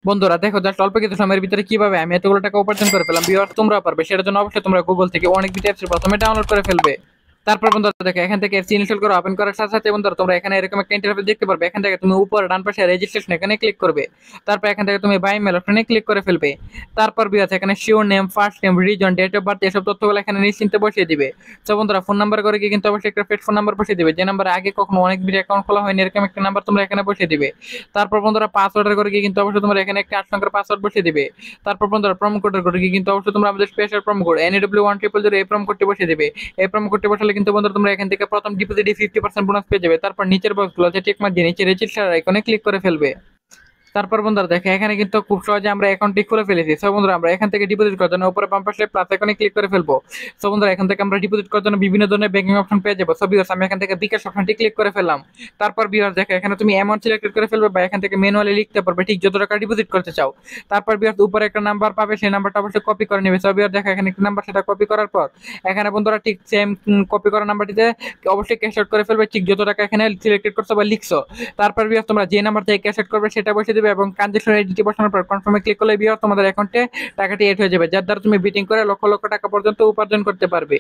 বন্ধুরা দেখো জাস্ট অল্প কিছু সময়ের ভিতরে কিভাবে আমি এতগুলো টাকা উপার্জন করে ফেলাম, ভিউয়ার্স তোমরা পারবে। সেটার জন্য অবশ্যই তোমরা গুগল থেকে অনেক বিটি অ্যাপস প্রথমে ডাউনলোড করে ফেলবে। তারপর বন্ধুরা দেখো এখান থেকে অ্যাপস ইনস্টল করে ওপেন করার সাথে সাথে বন্ধুরা তোমরা এখানে এরকম একটা ইন্টারফেস দেখতে পারবে। এখান থেকে তুমি উপরে ডান পাশে রেজিস্ট্রেশন এখানে ক্লিক করবে। তারপর এখান থেকে তুমি বাই মেল অপশনে ক্লিক করে ফেলবে। তারপর ভিউয়ার্স এখানে surname, first name, reason, date of birth এসব তথ্যগুলো এখানে নিশ্চিন্তে বসিয়ে দিবে। তো বন্ধুরা ফোন নাম্বার করে কি কিন্তু অবশ্যই একটা ফেড ফোন নাম্বার বসিয়ে দিবে, যে নাম্বারে আগে কখনো অনেক বিটি অ্যাকাউন্ট খোলা হয়নি এরকম একটা নাম্বার তোমরা এখানে বসিয়ে দিবে। তারপর বন্ধুরা পাসওয়ার্ডের করে কি কিন্তু অবশ্যই তোমরা এখানে একটা 8 সংখ্যার পাসওয়ার্ড বসিয়ে দিবে। তারপর বন্ধুরা প্রোমো কোডের করে কি কিন্তু অবশ্যই তোমরা আমাদের স্পেশাল প্রোমো কোড NW1000 এই প্রোমো কোডটি বসিয়ে দিবে। এই প্রোমো কোডটি বসালে কিন্তু বন্ধুরা তোমরা এখান থেকে প্রথম ডিপোজিটে 50% বোনাস পেয়ে যাবে। তারপর নিচের বক্সগুলো আছে চেক মার্ক দিয়ে নিচে রেজিস্টার আইকনে ক্লিক করে ফেলবে। তারপর বন্ধুরা দেখে এখানে কিন্তু খুব সহজে আমরা অ্যাকাউন্টটি খুলে ফেলেছি। সো বন্ধুরা আমরা এখান থেকে ডিপোজিট করার জন্য উপরে বাম পাশে প্লাস আইকনে ক্লিক করে ফেলবো। সো বন্ধুরা এখান থেকে আমরা ডিপোজিট করার জন্য বিভিন্ন ধরনের ব্যাংকিং অপশন পেয়ে যাবো। সো ভিউয়ার্স আমি এখান থেকে বিকাশ অপশনটি ক্লিক করে ফেললাম। তারপর ভিউয়ার্স দেখে এখানে তুমি অ্যামাউন্ট সিলেক্ট করে ফেলবে বা এখান থেকে ম্যানুয়ালি লিখতে পারবে ঠিক যত টাকা ডিপোজিট করতে চাও। তারপর ভিউয়ার্স উপরে একটা নাম্বার পাবে, সেই নাম্বারটা অবশ্যই কপি করে নেবে। সো ভিউয়ার্স দেখো এখানে একটা নাম্বার, সেটা কপি করার পর এখানে বন্ধুরা ঠিক সেম কপি করা নাম্বারটিতে অবশ্যই ক্যাশ আউট করে ফেলবে ঠিক যত টাকা এখানে সিলেক্টেড করছো বা লিখছো। তারপর ভিউয়ার্স তোমরা যে নাম্বার থেকে ক্যাশ আউট করবে সেটা বসিয়ে দেবে এবং ট্রানজ্যাকশন আইডি বসানোর পর কনফার্মে ক্লিক করলে ভিউয়ার্স তোমাদের অ্যাকাউন্টে টাকাটি এড হয়ে যাবে, যার দ্বারা তুমি বিটিং করে লক্ষ লক্ষ টাকা পর্যন্ত উপার্জন করতে পারবে।